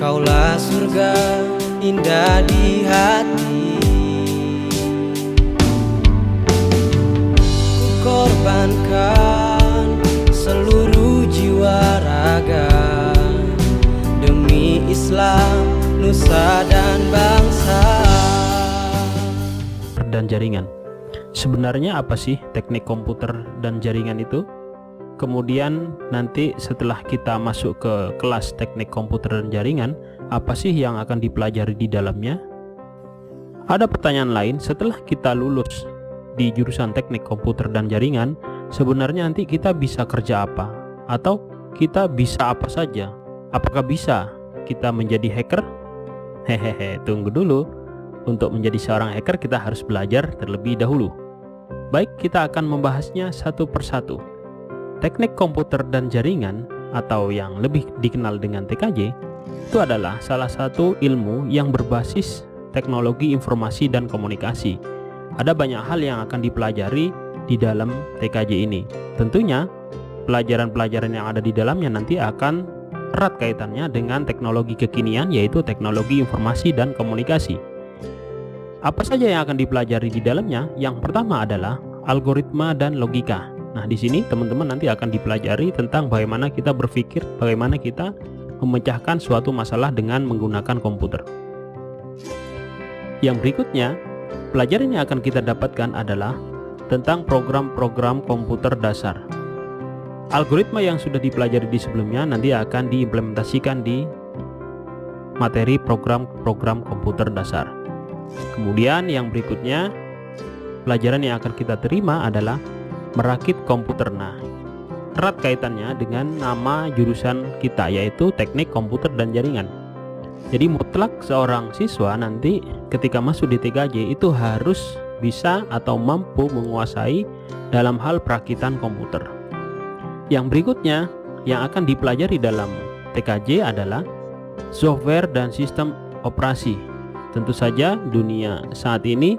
Kaulah surga indah di hati. Ku korbankan seluruh jiwa raga demi Islam, nusa dan bangsa. Dan jaringan. Sebenarnya apa sih teknik komputer dan jaringan itu? Kemudian nanti setelah kita masuk ke kelas teknik komputer dan jaringan, apa sih yang akan dipelajari di dalamnya? Ada pertanyaan lain, setelah kita lulus di jurusan teknik komputer dan jaringan, sebenarnya nanti kita bisa kerja apa? Atau kita bisa apa saja? Apakah bisa kita menjadi hacker? Hehehe, tunggu dulu. Untuk menjadi seorang hacker kita harus belajar terlebih dahulu. Baik, kita akan membahasnya satu persatu. Teknik komputer dan jaringan atau yang lebih dikenal dengan TKJ itu adalah salah satu ilmu yang berbasis teknologi informasi dan komunikasi. Ada banyak hal yang akan dipelajari di dalam TKJ ini. Tentunya pelajaran-pelajaran yang ada di dalamnya nanti akan erat kaitannya dengan teknologi kekinian, yaitu teknologi informasi dan komunikasi. Apa saja yang akan dipelajari di dalamnya? Yang pertama adalah algoritma dan logika. Nah, di sini teman-teman nanti akan dipelajari tentang bagaimana kita berpikir, bagaimana kita memecahkan suatu masalah dengan menggunakan komputer. Yang berikutnya, pelajaran yang akan kita dapatkan adalah tentang program-program komputer dasar. Algoritma yang sudah dipelajari di sebelumnya nanti akan diimplementasikan di materi program-program komputer dasar. Kemudian yang berikutnya, pelajaran yang akan kita terima adalah merakit komputer. Nah, erat kaitannya dengan nama jurusan kita, yaitu teknik komputer dan jaringan. Jadi mutlak seorang siswa nanti ketika masuk di TKJ itu harus bisa atau mampu menguasai dalam hal perakitan komputer. Yang berikutnya yang akan dipelajari dalam TKJ adalah software dan sistem operasi. Tentu saja dunia saat ini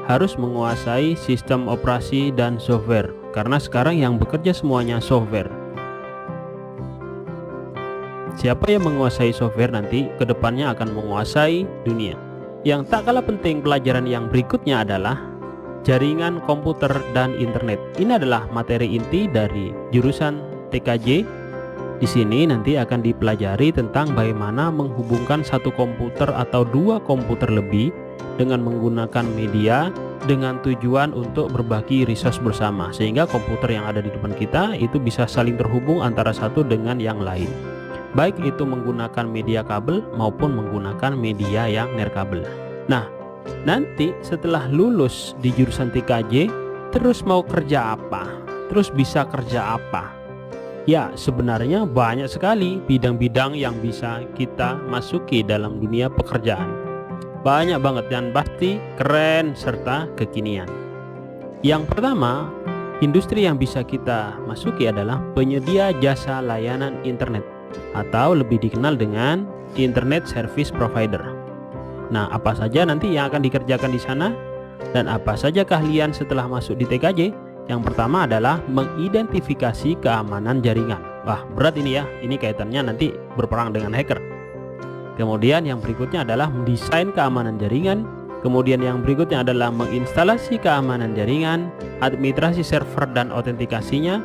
harus menguasai sistem operasi dan software, karena sekarang yang bekerja semuanya software. Siapa yang menguasai software nanti kedepannya akan menguasai dunia. Yang tak kalah penting, pelajaran yang berikutnya adalah jaringan komputer dan internet. Ini adalah materi inti dari jurusan TKJ. Di sini nanti akan dipelajari tentang bagaimana menghubungkan satu komputer atau dua komputer lebih dengan menggunakan media dengan tujuan untuk berbagi resource bersama, sehingga komputer yang ada di depan kita itu bisa saling terhubung antara satu dengan yang lain, baik itu menggunakan media kabel maupun menggunakan media yang nirkabel. Nah, nanti setelah lulus di jurusan TKJ, terus mau kerja apa? Terus bisa kerja apa? Ya, sebenarnya banyak sekali bidang-bidang yang bisa kita masuki dalam dunia pekerjaan. Banyak banget dan pasti keren serta kekinian. Yang pertama, industri yang bisa kita masuki adalah penyedia jasa layanan internet atau lebih dikenal dengan internet service provider. Nah, apa saja nanti yang akan dikerjakan di sana dan apa saja keahlian setelah masuk di TKJ? Yang pertama adalah mengidentifikasi keamanan jaringan. Wah, berat ini ya. Ini kaitannya nanti berperang dengan hacker. Kemudian yang berikutnya adalah mendesain keamanan jaringan. Kemudian yang berikutnya adalah menginstalasi keamanan jaringan, administrasi server dan autentikasinya.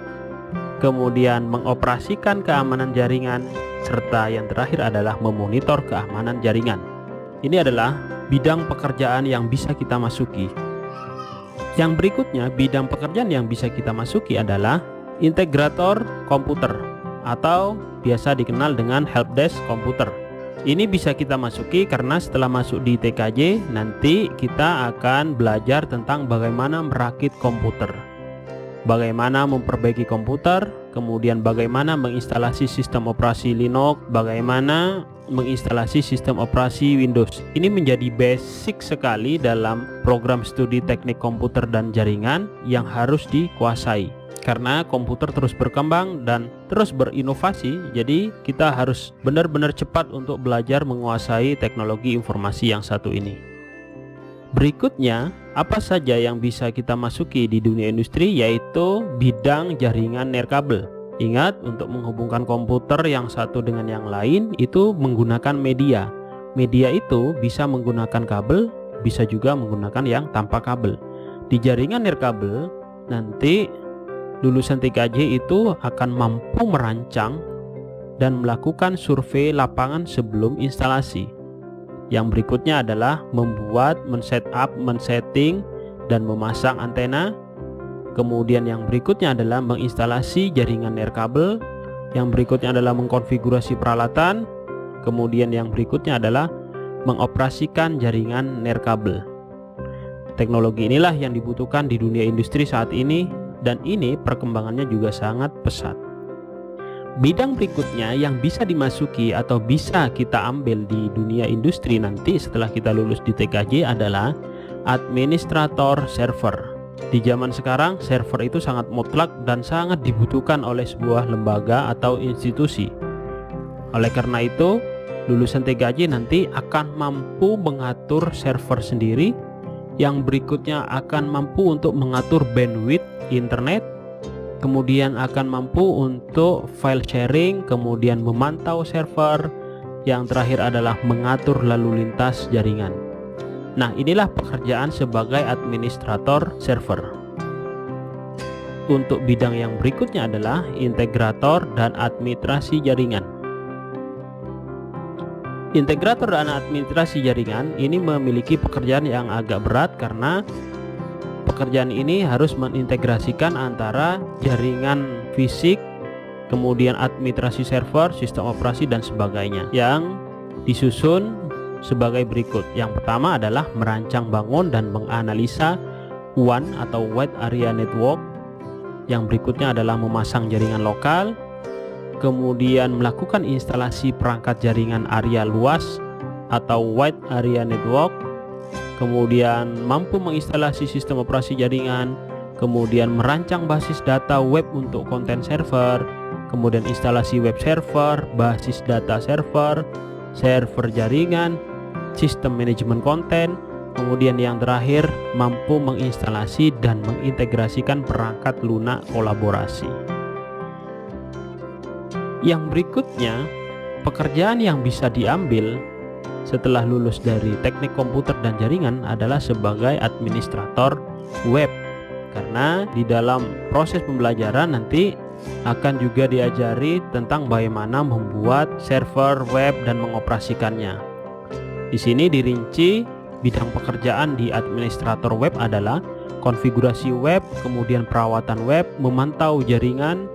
Kemudian mengoperasikan keamanan jaringan, serta yang terakhir adalah memonitor keamanan jaringan. Ini adalah bidang pekerjaan yang bisa kita masuki. Yang berikutnya, bidang pekerjaan yang bisa kita masuki adalah integrator komputer atau biasa dikenal dengan helpdesk komputer. Ini bisa kita masuki karena setelah masuk di TKJ nanti kita akan belajar tentang bagaimana merakit komputer, bagaimana memperbaiki komputer, kemudian bagaimana menginstalasi sistem operasi Linux, bagaimana menginstalasi sistem operasi Windows. Ini menjadi basic sekali dalam program studi teknik komputer dan jaringan yang harus dikuasai. Karena komputer terus berkembang dan terus berinovasi, jadi kita harus benar-benar cepat untuk belajar menguasai teknologi informasi yang satu ini. Berikutnya, apa saja yang bisa kita masuki di dunia industri, yaitu bidang jaringan nirkabel. Ingat, untuk menghubungkan komputer yang satu dengan yang lain itu menggunakan media. Media itu bisa menggunakan kabel, bisa juga menggunakan yang tanpa kabel. Di jaringan nirkabel, nanti lulusan TKJ itu akan mampu merancang dan melakukan survei lapangan sebelum instalasi. Yang berikutnya adalah membuat, men-setup, men-setting, dan memasang antena. Kemudian yang berikutnya adalah menginstalasi jaringan nirkabel. Yang berikutnya adalah mengkonfigurasi peralatan. Kemudian yang berikutnya adalah mengoperasikan jaringan nirkabel. Teknologi inilah yang dibutuhkan di dunia industri saat ini, dan ini perkembangannya juga sangat pesat. Bidang berikutnya yang bisa dimasuki atau bisa kita ambil di dunia industri nanti setelah kita lulus di TKJ adalah administrator server. Di zaman sekarang, server itu sangat mutlak dan sangat dibutuhkan oleh sebuah lembaga atau institusi. Oleh karena itu, lulusan TKJ nanti akan mampu mengatur server sendiri, yang berikutnya akan mampu untuk mengatur bandwidth internet, kemudian akan mampu untuk file sharing, kemudian memantau server, yang terakhir adalah mengatur lalu lintas jaringan. Nah, inilah pekerjaan sebagai administrator server. Untuk bidang yang berikutnya adalah integrator dan administrasi jaringan. Integrator dan administrasi jaringan ini memiliki pekerjaan yang agak berat karena pekerjaan ini harus mengintegrasikan antara jaringan fisik, kemudian administrasi server, sistem operasi, dan sebagainya, yang disusun sebagai berikut. Yang pertama adalah merancang, bangun, dan menganalisa WAN atau Wide Area Network. Yang berikutnya adalah memasang jaringan lokal, kemudian melakukan instalasi perangkat jaringan area luas atau Wide Area Network, kemudian mampu menginstalasi sistem operasi jaringan, kemudian merancang basis data web untuk konten server, kemudian instalasi web server, basis data server, server jaringan, sistem manajemen konten, kemudian yang terakhir mampu menginstalasi dan mengintegrasikan perangkat lunak kolaborasi. Yang berikutnya, pekerjaan yang bisa diambil setelah lulus dari teknik komputer dan jaringan adalah sebagai administrator web, karena di dalam proses pembelajaran nanti akan juga diajari tentang bagaimana membuat server web dan mengoperasikannya. Di sini dirinci bidang pekerjaan di administrator web adalah konfigurasi web, kemudian perawatan web, memantau jaringan,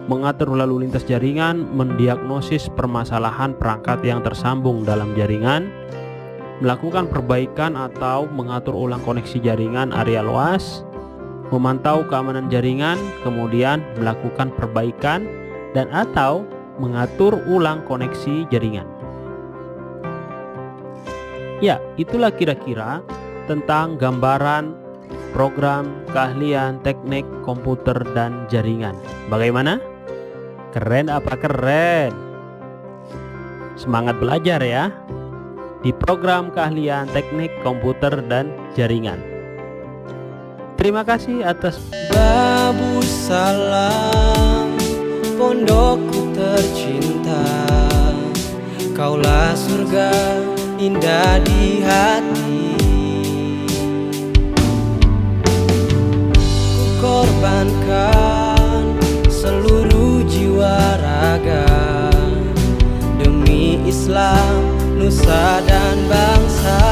mengatur lalu lintas jaringan, mendiagnosis permasalahan perangkat yang tersambung dalam jaringan, melakukan perbaikan atau mengatur ulang koneksi jaringan area luas, memantau keamanan jaringan, kemudian melakukan perbaikan dan atau mengatur ulang koneksi jaringan. Ya, itulah kira-kira tentang gambaran program keahlian teknik komputer dan jaringan. Bagaimana? Keren apa keren? Semangat belajar ya di program keahlian teknik komputer dan jaringan. Terima kasih atas Babu salam, pondokku tercinta. Kaulah surga indah di hati. Ku korbankan seluruh jiwa raga demi Islam, nusa dan bangsa.